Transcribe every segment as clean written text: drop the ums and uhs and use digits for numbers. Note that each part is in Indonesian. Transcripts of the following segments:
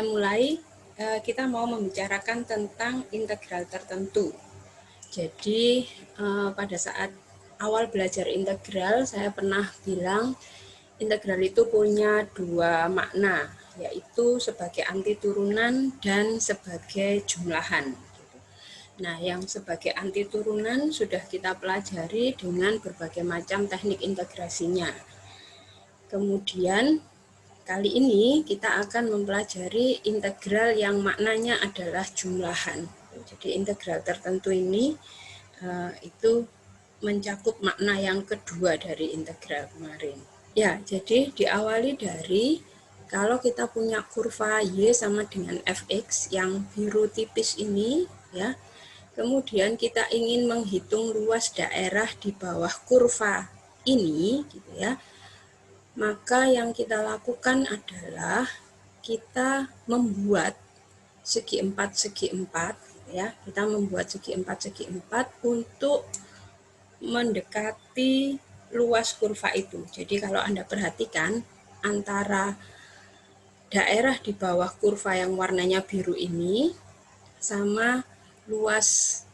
mulai, kita mau membicarakan tentang integral tertentu. Jadi pada saat awal belajar integral, saya pernah bilang integral itu punya dua makna, yaitu sebagai antiturunan dan sebagai jumlahan. Nah, yang sebagai antiturunan sudah kita pelajari dengan berbagai macam teknik integrasinya. Kemudian kali ini kita akan mempelajari integral yang maknanya adalah jumlahan. Jadi integral tertentu ini itu mencakup makna yang kedua dari integral kemarin. Ya, jadi diawali dari kalau kita punya kurva Y sama dengan Fx yang biru tipis ini, ya. Kemudian kita ingin menghitung luas daerah di bawah kurva ini, gitu ya. Maka yang kita lakukan adalah kita membuat segi 4 ya. Kita membuat segi 4 untuk mendekati luas kurva itu. Jadi kalau Anda perhatikan antara daerah di bawah kurva yang warnanya biru ini sama luas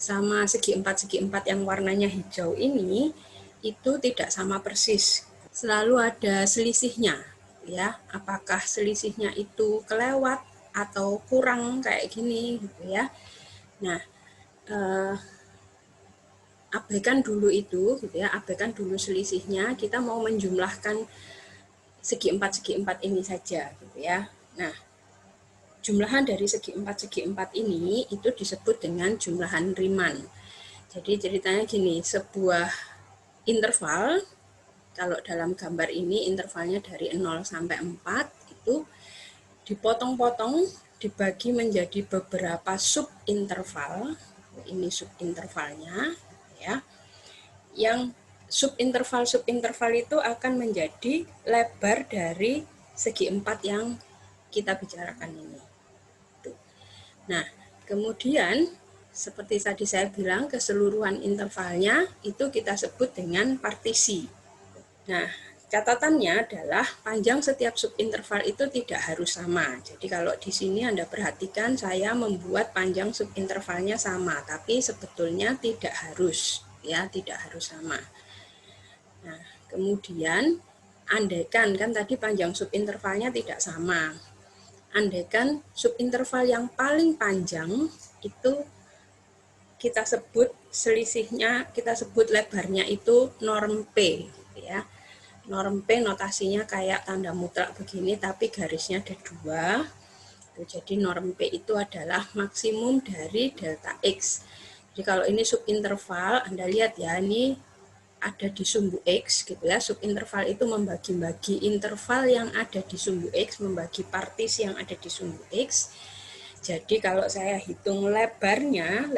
sama segi 4 yang warnanya hijau ini itu tidak sama persis. Selalu ada selisihnya, ya. Apakah selisihnya itu kelewat atau kurang kayak gini, gitu ya. Nah, abaikan dulu itu, gitu ya. Abaikan dulu selisihnya. Kita mau menjumlahkan segi 4 ini saja, gitu ya. Nah, jumlahan dari segi 4 ini itu disebut dengan jumlahan Riemann. Jadi ceritanya gini, sebuah interval, kalau dalam gambar ini intervalnya dari 0 sampai 4, itu dipotong-potong, dibagi menjadi beberapa subinterval. Ini subintervalnya, ya. Yang subinterval itu akan menjadi lebar dari segi 4 yang kita bicarakan ini. Nah, kemudian seperti tadi saya bilang, keseluruhan intervalnya itu kita sebut dengan partisi. Nah, catatannya adalah panjang setiap subinterval itu tidak harus sama. Jadi kalau di sini Anda perhatikan, saya membuat panjang subintervalnya sama, tapi sebetulnya tidak harus, ya, tidak harus sama. Nah, kemudian andaikan kan tadi panjang subintervalnya tidak sama. Andaikan subinterval yang paling panjang itu kita sebut selisihnya, kita sebut lebarnya itu norm P, ya. Norm P notasinya kayak tanda mutlak begini, tapi garisnya ada dua. Jadi norm P itu adalah maksimum dari delta X. Jadi kalau ini subinterval, Anda lihat ya, ini ada di sumbu X, gitu ya. Subinterval itu membagi-bagi interval yang ada di sumbu X, membagi partisi yang ada di sumbu X. Jadi kalau saya hitung lebarnya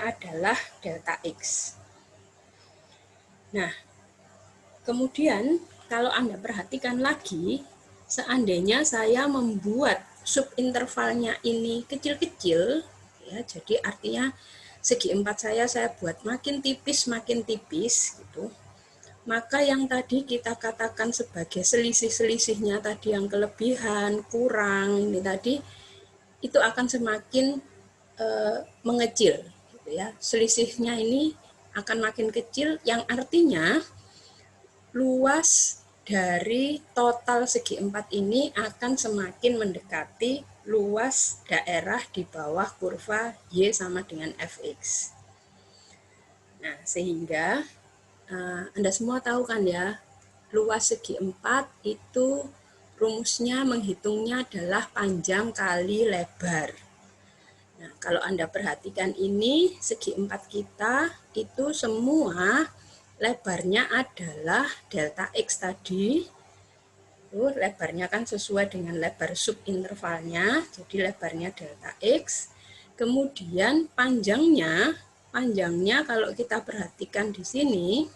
adalah delta X. Nah, kemudian kalau Anda perhatikan lagi, seandainya saya membuat subintervalnya ini kecil-kecil, ya, jadi artinya segi 4 saya buat makin tipis, gitu. Maka yang tadi kita katakan sebagai selisih-selisihnya tadi yang kelebihan, kurang, ini tadi, itu akan semakin mengecil, gitu ya. Selisihnya ini akan makin kecil, yang artinya luas dari total segi 4 ini akan semakin mendekati luas daerah di bawah kurva Y sama dengan Fx. Nah, sehingga Anda semua tahu kan ya, luas segi 4 itu rumusnya menghitungnya adalah panjang kali lebar. Nah, kalau Anda perhatikan ini, segi 4 kita itu semua lebarnya adalah delta X tadi. Lebarnya kan sesuai dengan lebar subintervalnya, jadi lebarnya delta X. Kemudian panjangnya kalau kita perhatikan di sini,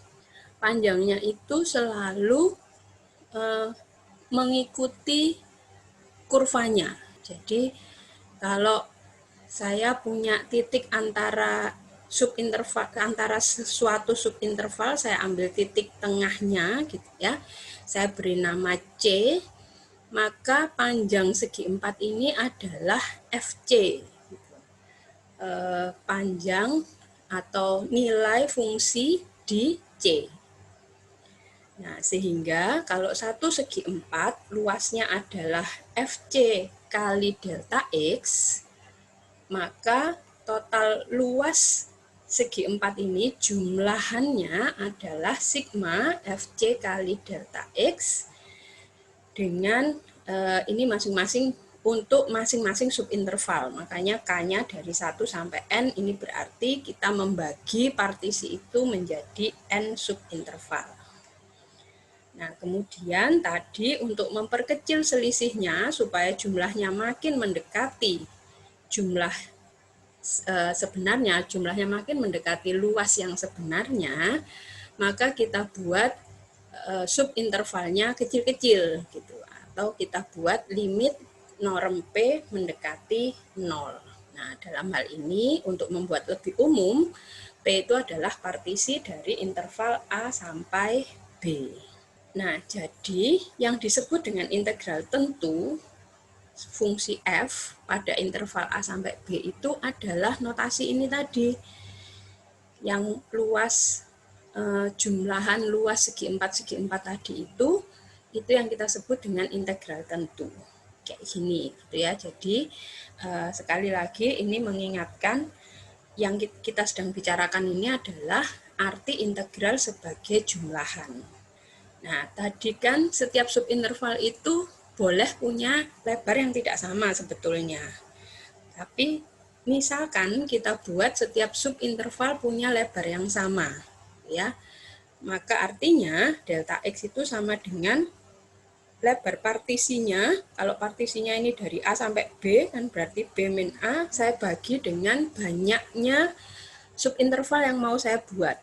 panjangnya itu selalu mengikuti kurvanya. Jadi kalau saya punya titik antara subinterval, antara suatu subinterval, saya ambil titik tengahnya, gitu ya. Saya beri nama C. maka panjang segi 4 ini adalah FC. Panjang atau nilai fungsi di C. Nah, sehingga kalau satu segi 4 luasnya adalah FC kali delta X, maka total luas segi 4 ini jumlahannya adalah sigma FC kali delta X dengan ini masing-masing untuk masing-masing subinterval. Makanya K-nya dari 1 sampai N, ini berarti kita membagi partisi itu menjadi N subinterval. Nah, kemudian tadi untuk memperkecil selisihnya supaya jumlahnya makin mendekati jumlah sebenarnya, jumlahnya makin mendekati luas yang sebenarnya, maka kita buat subintervalnya kecil-kecil gitu, atau kita buat limit norm P mendekati 0. Nah, dalam hal ini untuk membuat lebih umum, P itu adalah partisi dari interval A sampai B. Nah, jadi yang disebut dengan integral tentu fungsi f pada interval A sampai B itu adalah notasi ini tadi. Yang luas jumlahan luas segi 4 tadi itu yang kita sebut dengan integral tentu. Kayak gini gitu ya. Jadi sekali lagi ini mengingatkan yang kita sedang bicarakan ini adalah arti integral sebagai jumlahan. Nah, tadi kan setiap subinterval itu boleh punya lebar yang tidak sama sebetulnya. Tapi misalkan kita buat setiap subinterval punya lebar yang sama, ya. Maka artinya delta X itu sama dengan lebar partisinya. Kalau partisinya ini dari A sampai B, kan berarti B min A, saya bagi dengan banyaknya subinterval yang mau saya buat.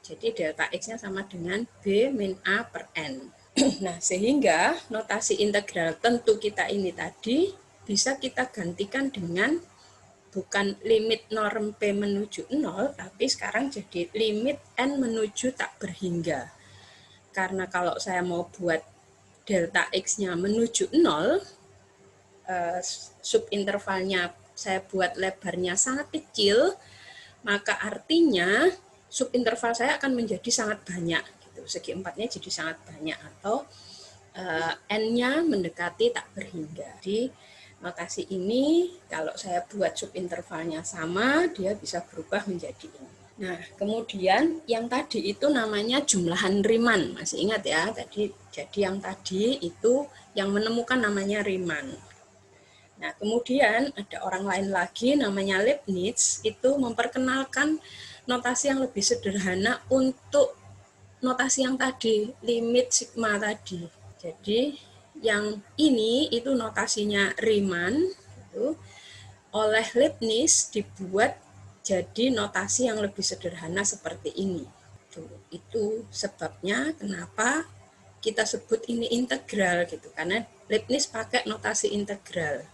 Jadi delta X-nya sama dengan B min A per N. Nah, sehingga notasi integral tentu kita ini tadi bisa kita gantikan dengan bukan limit norm P menuju 0, tapi sekarang jadi limit N menuju tak berhingga. Karena kalau saya mau buat delta X-nya menuju 0, subintervalnya saya buat lebarnya sangat kecil, maka artinya subinterval saya akan menjadi sangat banyak. Gitu. Segi 4-nya jadi sangat banyak, atau N-nya mendekati tak berhingga. Jadi notasi ini kalau saya buat subintervalnya sama, dia bisa berubah menjadi ini. Nah, kemudian yang tadi itu namanya jumlahan Riemann. Masih ingat ya, jadi yang tadi itu yang menemukan namanya Riemann. Nah, kemudian ada orang lain lagi namanya Leibniz, itu memperkenalkan notasi yang lebih sederhana untuk notasi yang tadi, limit sigma tadi. Jadi yang ini itu notasinya Riemann, itu oleh Leibniz dibuat jadi notasi yang lebih sederhana seperti ini. Itu sebabnya kenapa kita sebut ini integral gitu, karena Leibniz pakai notasi integral.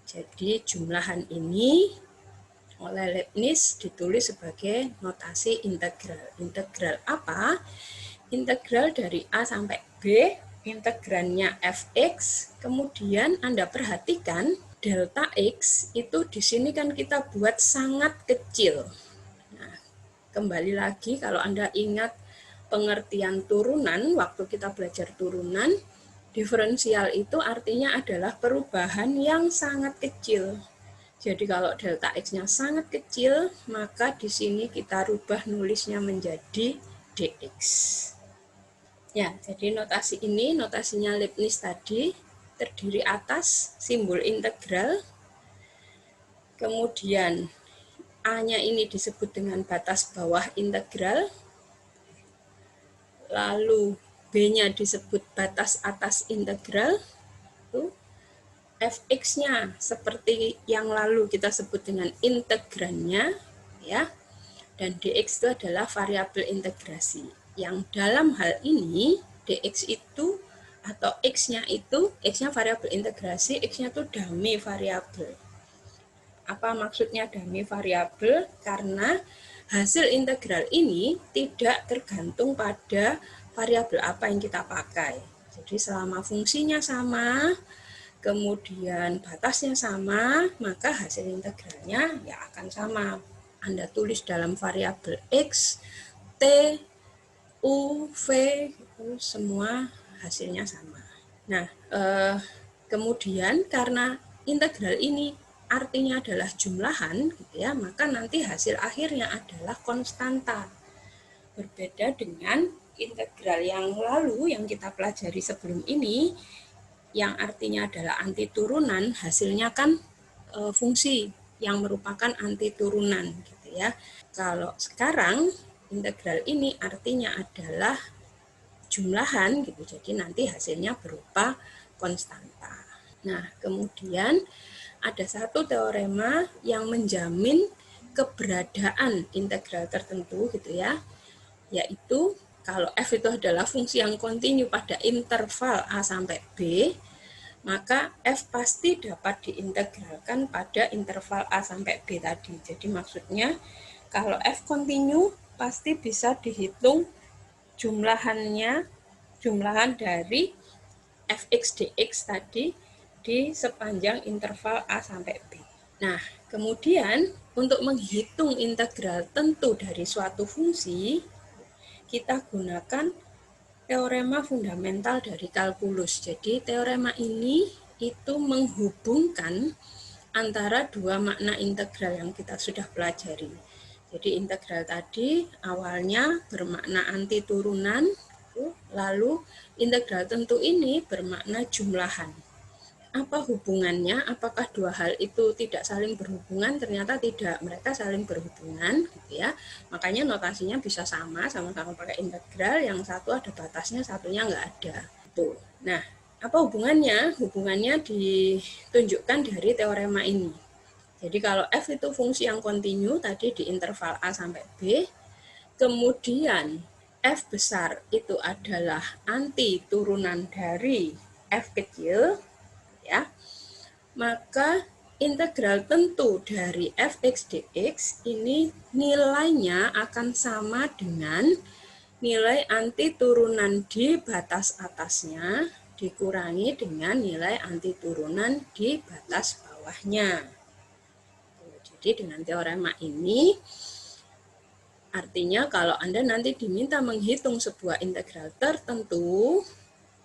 Jadi jumlahan ini oleh Leibniz ditulis sebagai notasi integral. Integral apa? Integral dari A sampai B, integrannya fx, kemudian Anda perhatikan delta X itu di sini kan kita buat sangat kecil. Nah, kembali lagi kalau Anda ingat pengertian turunan, waktu kita belajar turunan, diferensial itu artinya adalah perubahan yang sangat kecil. Jadi kalau delta X-nya sangat kecil, maka di sini kita rubah nulisnya menjadi dx. Ya, jadi notasi ini, notasinya Leibniz tadi, terdiri atas simbol integral, kemudian A-nya ini disebut dengan batas bawah integral, lalu B-nya disebut batas atas integral, fx-nya seperti yang lalu kita sebut dengan integrannya, ya, dan dx itu adalah variabel integrasi. Yang dalam hal ini dx itu atau x-nya itu, x-nya variabel integrasi, x-nya itu dummy variabel. Apa maksudnya dummy variabel? Karena hasil integral ini tidak tergantung pada variabel apa yang kita pakai. Jadi selama fungsinya sama, kemudian batasnya sama, maka hasil integralnya ya akan sama. Anda tulis dalam variabel X, T, U, V, itu semua hasilnya sama. Nah, kemudian karena integral ini artinya adalah jumlahan, gitu ya, maka nanti hasil akhirnya adalah konstanta. Berbeda dengan integral yang lalu yang kita pelajari sebelum ini, yang artinya adalah anti turunan, hasilnya kan fungsi yang merupakan anti turunan, gitu ya. Kalau sekarang integral ini artinya adalah jumlahan, gitu, jadi nanti hasilnya berupa konstanta. Nah, kemudian ada satu teorema yang menjamin keberadaan integral tertentu, gitu ya, yaitu kalau f itu adalah fungsi yang kontinu pada interval a sampai b, maka f pasti dapat diintegralkan pada interval a sampai b tadi. Jadi maksudnya kalau f kontinu pasti bisa dihitung jumlahan dari fx dx tadi di sepanjang interval a sampai b. Nah, kemudian untuk menghitung integral tentu dari suatu fungsi, kita gunakan teorema fundamental dari kalkulus. Jadi teorema ini itu menghubungkan antara dua makna integral yang kita sudah pelajari. Jadi integral tadi awalnya bermakna anti turunan, lalu integral tentu ini bermakna jumlahan. Apa hubungannya? Apakah dua hal itu tidak saling berhubungan? Ternyata tidak, mereka saling berhubungan, gitu ya. Makanya notasinya bisa sama-sama pakai integral, yang satu ada batasnya, satunya nggak ada. Tuh. Nah, apa hubungannya? Hubungannya ditunjukkan dari teorema ini. Jadi kalau f itu fungsi yang kontinu tadi di interval a sampai b, kemudian f besar itu adalah anti turunan dari f kecil, ya, maka integral tentu dari fx dx ini nilainya akan sama dengan nilai anti turunan di batas atasnya dikurangi dengan nilai anti turunan di batas bawahnya. Jadi dengan teorema ini artinya kalau Anda nanti diminta menghitung sebuah integral tertentu,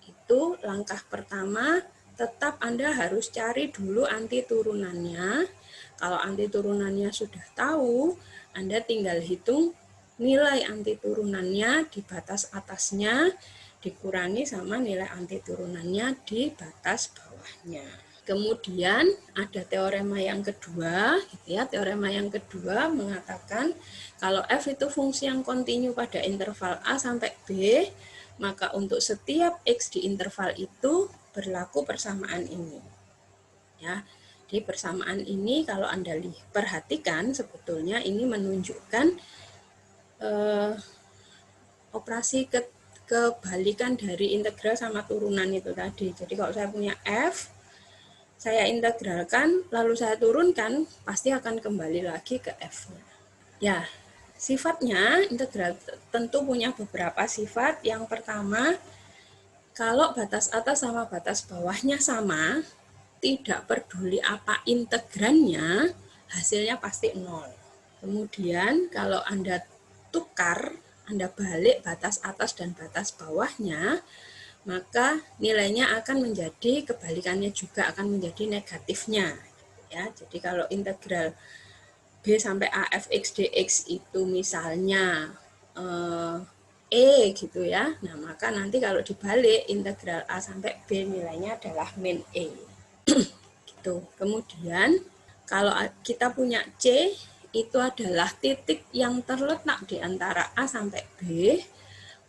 itu langkah pertama tetap Anda harus cari dulu anti turunannya. Kalau anti turunannya sudah tahu, Anda tinggal hitung nilai anti turunannya di batas atasnya dikurangi sama nilai anti turunannya di batas bawahnya. Kemudian ada teorema yang kedua, gitu ya. Teorema yang kedua mengatakan kalau f itu fungsi yang kontinu pada interval a sampai b, maka untuk setiap x di interval itu berlaku persamaan ini. Ya, di persamaan ini kalau Anda perhatikan sebetulnya ini menunjukkan operasi kebalikan dari integral sama turunan itu tadi. Jadi kalau saya punya f, saya integralkan, lalu saya turunkan, pasti akan kembali lagi ke f-nya. Ya, sifatnya integral tentu punya beberapa sifat. Yang pertama, kalau batas atas sama batas bawahnya sama, tidak peduli apa integrannya, hasilnya pasti 0. Kemudian kalau Anda tukar, Anda balik batas atas dan batas bawahnya, maka nilainya akan menjadi kebalikannya juga, akan menjadi negatifnya. Ya, jadi kalau integral b sampai a fx dx itu misalnya gitu ya. Nah, maka nanti kalau dibalik integral a sampai b nilainya adalah min e. Gitu. Kemudian kalau kita punya c itu adalah titik yang terletak di antara a sampai b,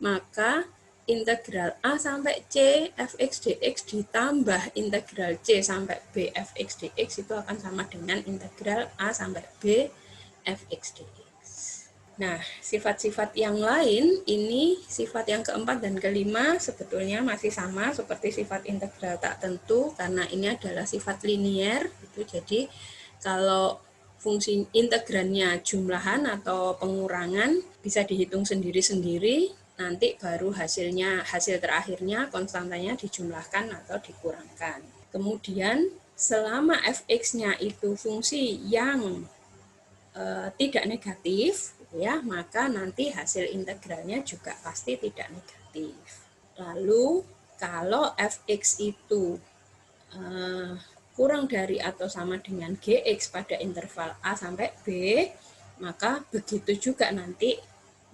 maka integral a sampai c fx dx ditambah integral c sampai b fx dx itu akan sama dengan integral a sampai b fx dx. Nah, sifat-sifat yang lain ini, sifat yang keempat dan kelima sebetulnya masih sama seperti sifat integral tak tentu karena ini adalah sifat linier. Gitu. Jadi kalau fungsi integrannya jumlahan atau pengurangan bisa dihitung sendiri-sendiri. nanti baru hasil terakhirnya konstantanya dijumlahkan atau dikurangkan. Kemudian selama fx-nya itu fungsi yang tidak negatif, ya, maka nanti hasil integralnya juga pasti tidak negatif. Lalu kalau fx itu kurang dari atau sama dengan gx pada interval a sampai b, maka begitu juga nanti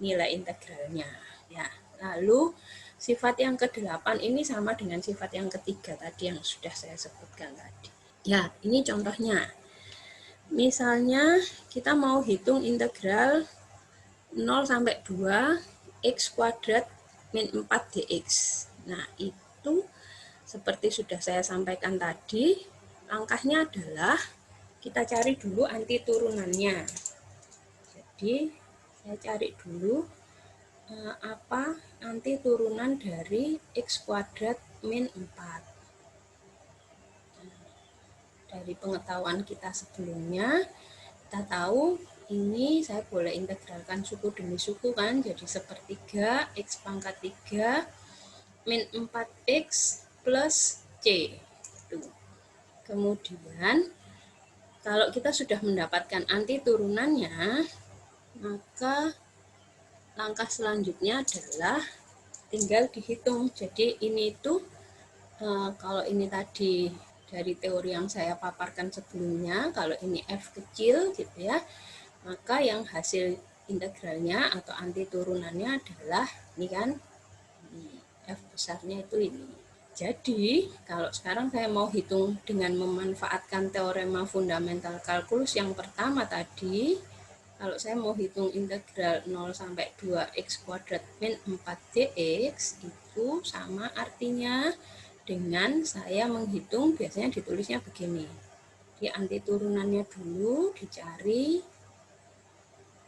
nilai integralnya. Ya, lalu sifat yang ke-8 ini sama dengan sifat yang ketiga tadi yang sudah saya sebutkan tadi. Ya, ini contohnya. Misalnya kita mau hitung integral 0 sampai 2 x kuadrat min 4 dx. Nah, itu seperti sudah saya sampaikan tadi, langkahnya adalah kita cari dulu anti turunannya. Jadi, saya cari dulu apa anti turunan dari x kuadrat min 4. Dari pengetahuan kita sebelumnya, kita tahu ini saya boleh integralkan suku demi suku kan, jadi sepertiga x pangkat 3 min 4x plus c. Kemudian, kalau kita sudah mendapatkan anti turunannya, maka langkah selanjutnya adalah tinggal dihitung. Jadi ini itu kalau ini tadi dari teori yang saya paparkan sebelumnya, kalau ini f kecil gitu ya, maka yang hasil integralnya atau anti turunannya adalah ini kan, f besarnya itu ini. Jadi kalau sekarang saya mau hitung dengan memanfaatkan teorema fundamental kalkulus yang pertama tadi, kalau saya mau hitung integral 0 sampai 2x kuadrat min 4 dx, itu sama artinya dengan saya menghitung, biasanya ditulisnya begini. Di anti turunannya dulu dicari,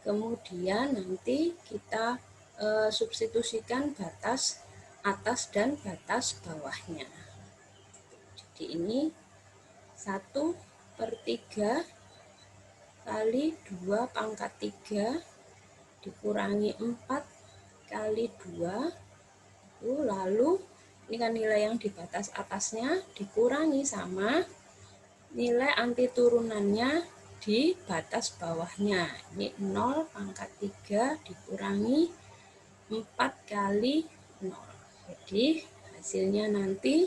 kemudian nanti kita substitusikan batas atas dan batas bawahnya. Jadi ini 1/3 kali 2 pangkat 3 dikurangi 4 kali 2, lalu ini kan nilai yang di batas atasnya dikurangi sama nilai anti turunannya di batas bawahnya. Ini 0 pangkat 3 dikurangi 4 kali 0. Jadi hasilnya nanti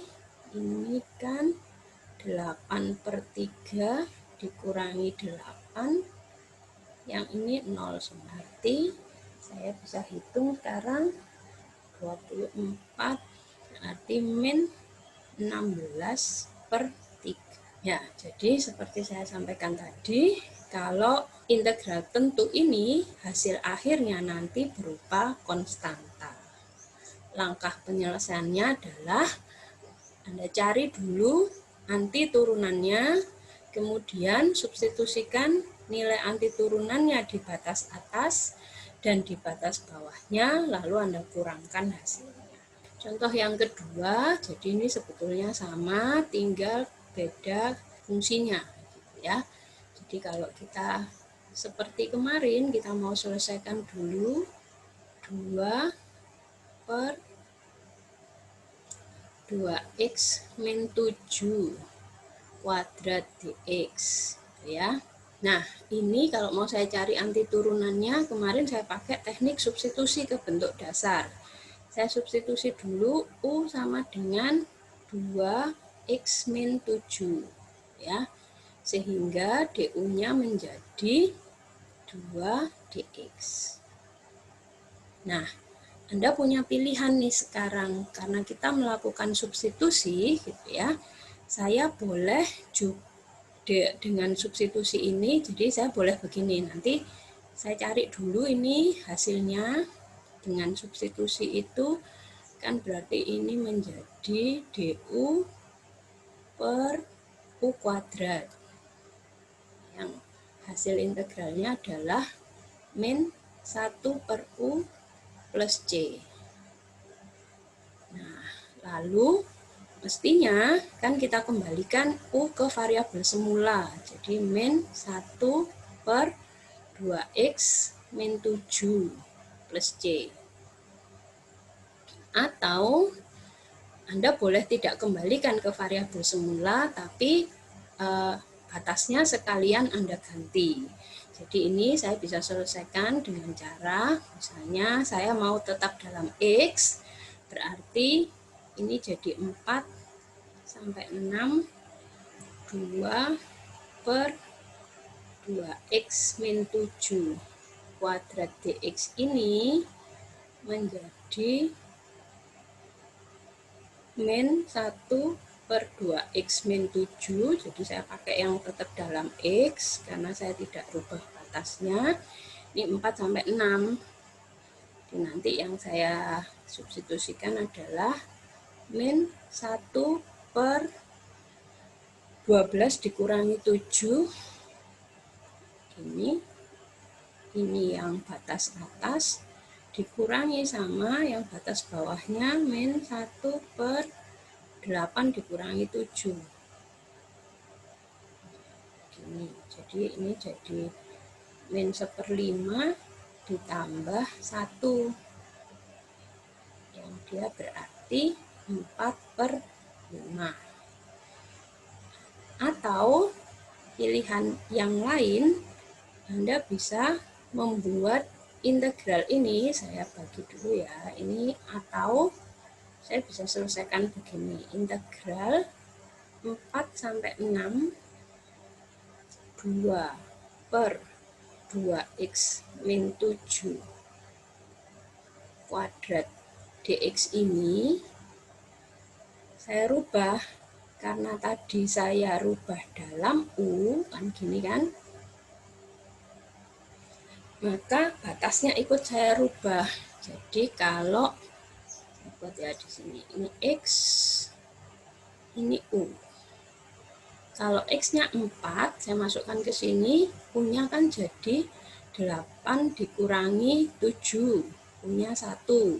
ini kan 8/3 dikurangi 8, yang ini 0. Berarti saya bisa hitung sekarang 24, berarti min 16/3. Ya, jadi seperti saya sampaikan tadi, kalau integral tentu ini hasil akhirnya nanti berupa konstanta. Langkah penyelesaiannya adalah Anda cari dulu anti turunannya, kemudian substitusikan nilai anti turunannya di batas atas dan di batas bawahnya, lalu Anda kurangkan hasilnya. Contoh yang kedua, jadi ini sebetulnya sama, tinggal beda fungsinya gitu ya. Jadi kalau kita seperti kemarin, kita mau selesaikan dulu 2/2x min 7 kuadrat dx ya. Nah, ini kalau mau saya cari anti turunannya, kemarin saya pakai teknik substitusi ke bentuk dasar. Saya substitusi dulu U sama dengan 2x min 7 ya. Sehingga du-nya menjadi 2 dx. Nah, Anda punya pilihan nih sekarang, karena kita melakukan substitusi gitu ya. Saya boleh dengan substitusi ini, jadi saya boleh begini, nanti saya cari dulu ini hasilnya dengan substitusi itu, kan berarti ini menjadi du per u kuadrat. Yang hasil integralnya adalah min 1/u plus c. Nah, lalu mestinya kan kita kembalikan u ke variabel semula. Jadi min 1/2x min 7 plus c. Atau Anda boleh tidak kembalikan ke variabel semula, tapi batasnya sekalian Anda ganti. Jadi ini saya bisa selesaikan dengan cara, misalnya saya mau tetap dalam X, berarti ini jadi 4 sampai 6, 2 per 2X min 7 kuadrat DX ini menjadi min 1 per 2X min 7, jadi saya pakai yang tetap dalam X karena saya tidak rubah batasnya. Ini 4 sampai 6. Jadi nanti yang saya substitusikan adalah min 1 per 12 dikurangi 7. Ini yang batas atas dikurangi sama yang batas bawahnya min 1 per 8 dikurangi 7. Jadi ini jadi min 1/5 ditambah 1. Yang dia berarti 4/5. Atau pilihan yang lain, Anda bisa membuat integral ini, saya bagi dulu ya, ini, atau saya bisa selesaikan begini, integral 4 sampai 6 2 per 2X min 7 kuadrat DX ini saya rubah, karena tadi saya rubah dalam U, kan gini kan, maka batasnya ikut saya rubah. Jadi kalau buat ya di sini, ini X, ini U. Kalau X-nya 4, saya masukkan ke sini, U-nya kan jadi 8 dikurangi 7, U-nya 1.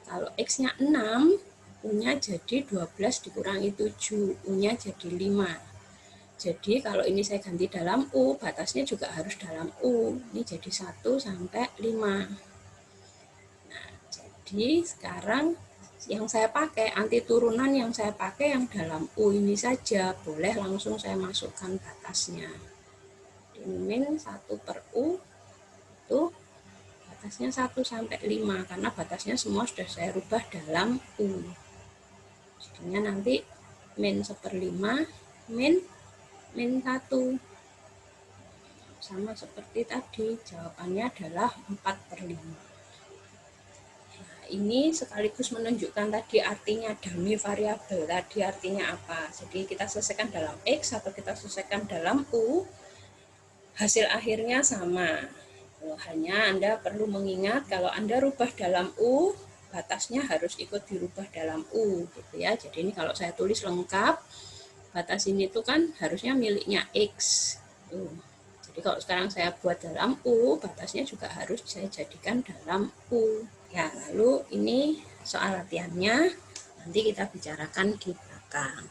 Kalau X-nya 6, U-nya jadi 12 dikurangi 7, U-nya jadi 5. Jadi kalau ini saya ganti dalam U, batasnya juga harus dalam U. Ini jadi 1 sampai 5. Nah, jadi sekarang yang saya pakai, anti turunan yang saya pakai yang dalam U ini saja. Boleh langsung saya masukkan batasnya. Ini min 1 per U, itu batasnya 1 sampai 5. Karena batasnya semua sudah saya rubah dalam U. Jadinya nanti min 1/5, min 1. Sama seperti tadi, jawabannya adalah 4/5. Nah, ini sekaligus menunjukkan tadi artinya dummy variabel. Tadi artinya apa? Jadi kita selesaikan dalam X atau kita selesaikan dalam U, hasil akhirnya sama. Hanya Anda perlu mengingat kalau Anda rubah dalam U, batasnya harus ikut dirubah dalam U, gitu ya. Jadi ini kalau saya tulis lengkap, batas ini tuh kan harusnya miliknya X. Jadi kalau sekarang saya buat dalam U, batasnya juga harus saya jadikan dalam U. Ya, lalu ini soal latihannya, nanti kita bicarakan di belakang.